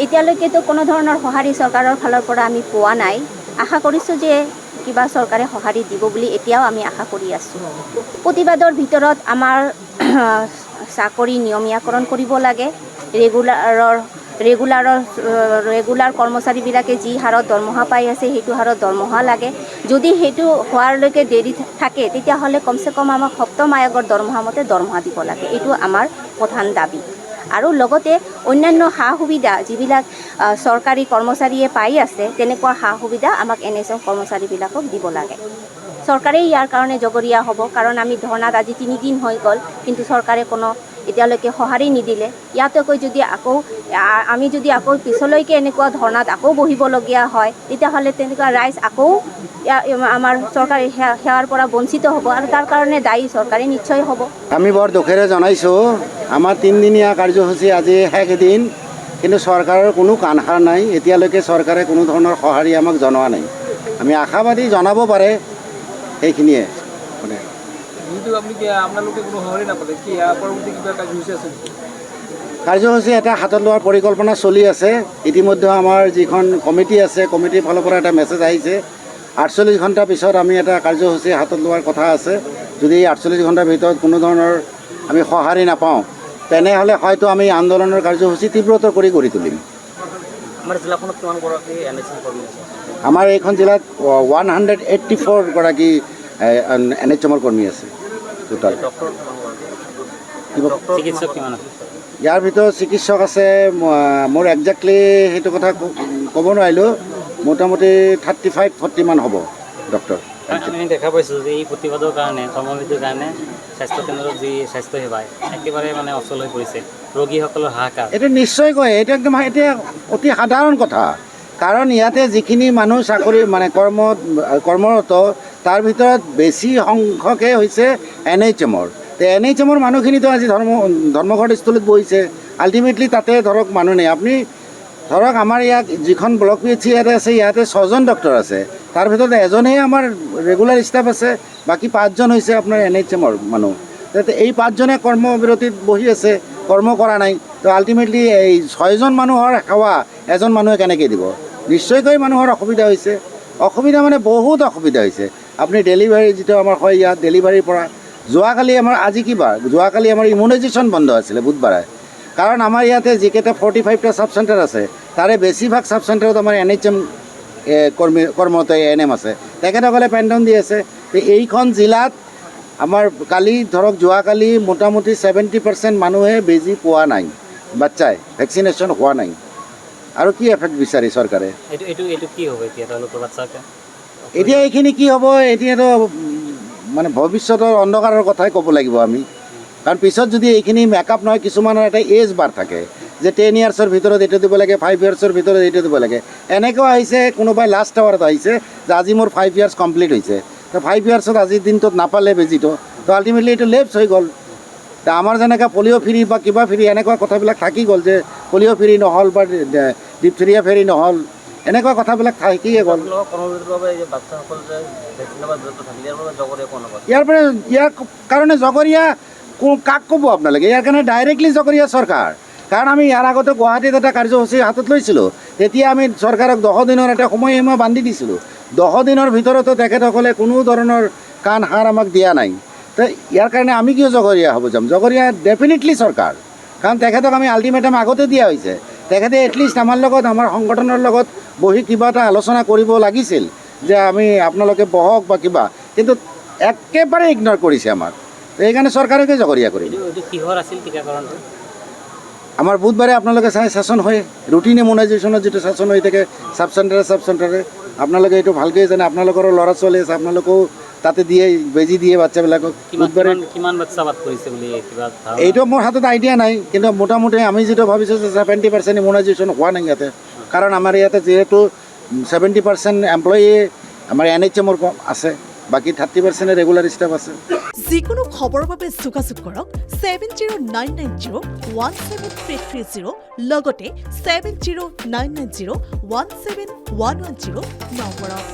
এতিয়ালৈকেতো কোনো ধৰণৰ সঁহাৰি চৰকাৰৰ ফালৰ পৰা আমি পোৱা নাই। আশা কৰিছোঁ যে কিবা চৰকাৰে সঁহাৰি দিব বুলি এতিয়াও আমি আশা কৰি আছোঁ। প্ৰতিবাদৰ ভিতৰত আমাৰ চাকৰি নিয়মীয়াকৰণ কৰিব লাগে। ৰেগুলাৰ কৰ্মচাৰীবিলাকে যি হাৰত দৰমহা পাই আছে সেইটো হাৰত দৰমহা লাগে। যদি সেইটো হোৱাৰলৈকে দেৰি থাকে তেতিয়াহ'লে কমচে কম আমাক সপ্তম আয়োগৰ দৰমহা মতে দৰমহা দিব লাগে। এইটো আমাৰ প্ৰধান দাবী। আৰু লগতে অন্যান্য সা সুবিধা যিবিলাক চৰকাৰী কৰ্মচাৰীয়ে পাই আছে তেনেকুৱা সা সুবিধা আমাক NHM কৰ্মচাৰীবিলাকক দিব লাগে। চৰকাৰে ইয়াৰ কাৰণে জগৰীয়া হ'ব, কাৰণ আমি ধৰ্ণাত আজি 3 দিন হৈ গ'ল, কিন্তু চৰকাৰে কোনো এতিয়ালৈকে সঁহাৰি নিদিলে। ইয়াতকৈ যদি আমি যদি আকৌ পিছলৈকে এনেকুৱা ধৰ্ণাত আকৌ বহিবলগীয়া হয় তেতিয়াহ'লে তেনেকুৱা ৰাইজ আকৌ আমাৰ চৰকাৰী সেৱাৰ পৰা বঞ্চিত হ'ব, আৰু তাৰ কাৰণে দায়ী চৰকাৰে নিশ্চয় হ'ব। আমি বৰ দুখেৰে জনাইছোঁ, আমাৰ 3 দিনীয়া কাৰ্যসূচী আজি শেষ দিন, কিন্তু চৰকাৰৰ কোনো কাণসাৰ নাই। এতিয়ালৈকে চৰকাৰে কোনো ধৰণৰ সঁহাৰি আমাক জনোৱা নাই। আমি আশাবাদী জনাব পাৰে সেইখিনিয়ে। মানে কাৰ্যসূচী এটা হাতত লোৱাৰ পৰিকল্পনা চলি আছে। ইতিমধ্যে আমাৰ যিখন কমিটি আছে, কমিটিৰ ফালৰ পৰা এটা মেছেজ আহিছে, 48 ঘণ্টাৰ পিছত আমি এটা কাৰ্যসূচী হাতত লোৱাৰ কথা আছে। যদি 48 ঘণ্টাৰ ভিতৰত কোনো ধৰণৰ আমি সঁহাৰি নাপাওঁ তেনেহ'লে হয়তো আমি আন্দোলনৰ কাৰ্যসূচী তীব্ৰতৰ কৰি গঢ়ি তুলিম। আমাৰ এইখন জিলাত 184 গৰাকী NHMৰ কৰ্মী আছে টোটাল। ইয়াৰ ভিতৰত চিকিৎসক আছে, মোৰ একজেক্টলি সেইটো কথা ক'ব নোৱাৰিলোঁ, মোটামুটি 35-40 মান হ'ব ডক্টৰ। আমি দেখা পাইছোঁ যে এই প্ৰতিবাদৰ কাৰণে, কৰ্মবিধিৰ কাৰণে স্বাস্থ্যকেন্দ্ৰত যি স্বাস্থ্যসেৱা একেবাৰে মানে অচল হৈ পৰিছে, ৰোগীসকলৰ হাহাকাৰ। এইটো নিশ্চয়কৈ এইটো একদম এতিয়া অতি সাধাৰণ কথা, কাৰণ ইয়াতে যিখিনি মানুহ চাকৰি মানে কৰ্মৰত তাৰ ভিতৰত বেছি সংখ্যকে হৈছে NHMৰ। NHMৰ মানুহখিনিতো আজি ধৰ্মঘট স্থলীত বহিছে। আল্টিমেটলি তাতে ধৰক মানুহ নাই। আপুনি ধৰক আমাৰ ইয়াত যিখন ব্লক PHC ইয়াতে আছে, ইয়াতে 6জন ডক্টৰ আছে, তাৰ ভিতৰত এজনেই আমাৰ ৰেগুলাৰ ষ্টাফ আছে, বাকী 5জন হৈছে আপোনাৰ NHMৰ মানুহ। এই 5জনে কৰ্মবিৰতিত বহি আছে, কৰ্ম কৰা নাই। তো আল্টিমেটলি এই 6জন মানুহৰ সেৱা এজন মানুহে কেনেকৈ দিব? নিশ্চয়কৈ মানুহৰ অসুবিধা হৈছে। অসুবিধা মানে বহুত অসুবিধা হৈছে। আপুনি ডেলিভাৰী যিটো আমাৰ হয় ইয়াত, ডেলিভাৰীৰ পৰা যোৱাকালি আমাৰ আজি কি বাৰ? যোৱাকালি আমাৰ ইমিউনাইজেশ্যন বন্ধ আছিলে বুধবাৰে, কাৰণ আমাৰ ইয়াতে যিকেইটা 45টা ছাব চেণ্টাৰ আছে তাৰে বেছিভাগ ছাব চেণ্টাৰত আমাৰ NHM কৰ্মৰত ANM আছে, তেখেতসকলে পেণ্ডন দি আছে। এইখন জিলাত আমাৰ যোৱাকালি মোটামুটি 70% মানুহে বেজী পোৱা নাই, বাচ্চাই ভেকচিনেশ্যন হোৱা নাই। আৰু কি এফেক্ট বিচাৰি চৰকাৰে? এতিয়া এইখিনি কি হ'ব? এতিয়াতো মানে ভৱিষ্যতৰ অন্ধকাৰৰ কথাই ক'ব লাগিব আমি, কাৰণ পিছত যদি এইখিনি মেকআপ নহয়, কিছুমানৰ এটা এজ বাৰ থাকে যে 10 ইয়াৰ্ছৰ ভিতৰত এইটো দিব লাগে, 5 ইয়াৰ্ছৰ ভিতৰত এইটো দিব লাগে। এনেকুৱা আহিছে, কোনোবাই লাষ্ট আৱাৰত আহিছে যে আজি মোৰ 5 ইয়াৰ্ছ কমপ্লিট হৈছে, তো 5 ইয়াৰ্ছত আজিৰ দিনটোত নাপালে বেজীটো, তো আল্টিমেটলি এইটো লেপছ হৈ গ'ল। তে আমাৰ যেনেকৈ পলিঅ' ফ্ৰী বা কিবা ফ্ৰী এনেকুৱা কথাবিলাক থাকি গ'ল, যে পলিঅ' ফ্ৰী নহ'ল বা ডিপথেৰিয়া ফ্ৰী নহ'ল, এনেকুৱা কথাবিলাক থাকিয়ে গ'ল। ইয়াৰ কাৰণে জগৰীয়া কাক ক'ব আপোনালোকে? ইয়াৰ কাৰণে ডাইৰেক্টলি জগৰীয়া চৰকাৰ। কাৰণ আমি ইয়াৰ আগতে গুৱাহাটীত এটা কাৰ্যসূচী হাতত লৈছিলোঁ, তেতিয়া আমি চৰকাৰক 10 দিনৰ এটা সময়সীমা বান্ধি দিছিলোঁ। 10 দিনৰ ভিতৰতো তেখেতসকলে কোনো ধৰণৰ কাণ সাৰ আমাক দিয়া নাই। তো ইয়াৰ কাৰণে আমি কিয় জগৰীয়া হ'ব যাম? জগৰীয়া ডেফিনেটলি চৰকাৰ, কাৰণ তেখেতক আমি আল্টিমেটাম আগতে দিয়া হৈছে। তেখেতে এটলিষ্ট আমাৰ লগত, আমাৰ সংগঠনৰ লগত বহি কিবা এটা আলোচনা কৰিব লাগিছিল, যে আমি আপোনালোকে বহক বা কিবা, কিন্তু একেবাৰে ইগন'ৰ কৰিছে আমাক। সেইকাৰণে চৰকাৰকে জগৰীয়া কৰিম। আমাৰ বুধবাৰে আপোনালোকে চাই ছেশ্যন হয়, ৰুটিন ইমিউনাইজেশ্যনৰ যিটো ছেশ্যন হৈ থাকে ছাব চেণ্টাৰে, আপোনালোকে এইটো ভালকৈ জানে। আপোনালোকৰো ল'ৰা ছোৱালী আছে, আপোনালোকেও তাতে দিয়ে, বেজী দিয়ে বাচ্চাবিলাকক। বুধবাৰে এইটো মোৰ হাতত আইডিয়া নাই, কিন্তু মোটামুটি আমি যিটো ভাবিছোঁ যে 70% ইমিউনাইজেশ্যন হোৱা নাই ইয়াতে, কাৰণ আমাৰ ইয়াতে যিহেতু 70% এমপ্লয়ী আমাৰ NHMৰ আছে, বাকী 30% ৰেগুলাৰ ষ্টাফ আছে। যিকোনো খবৰৰ বাবে যোগাযোগ কৰক 7099017330 লগতে 7099017110 নম্বৰত।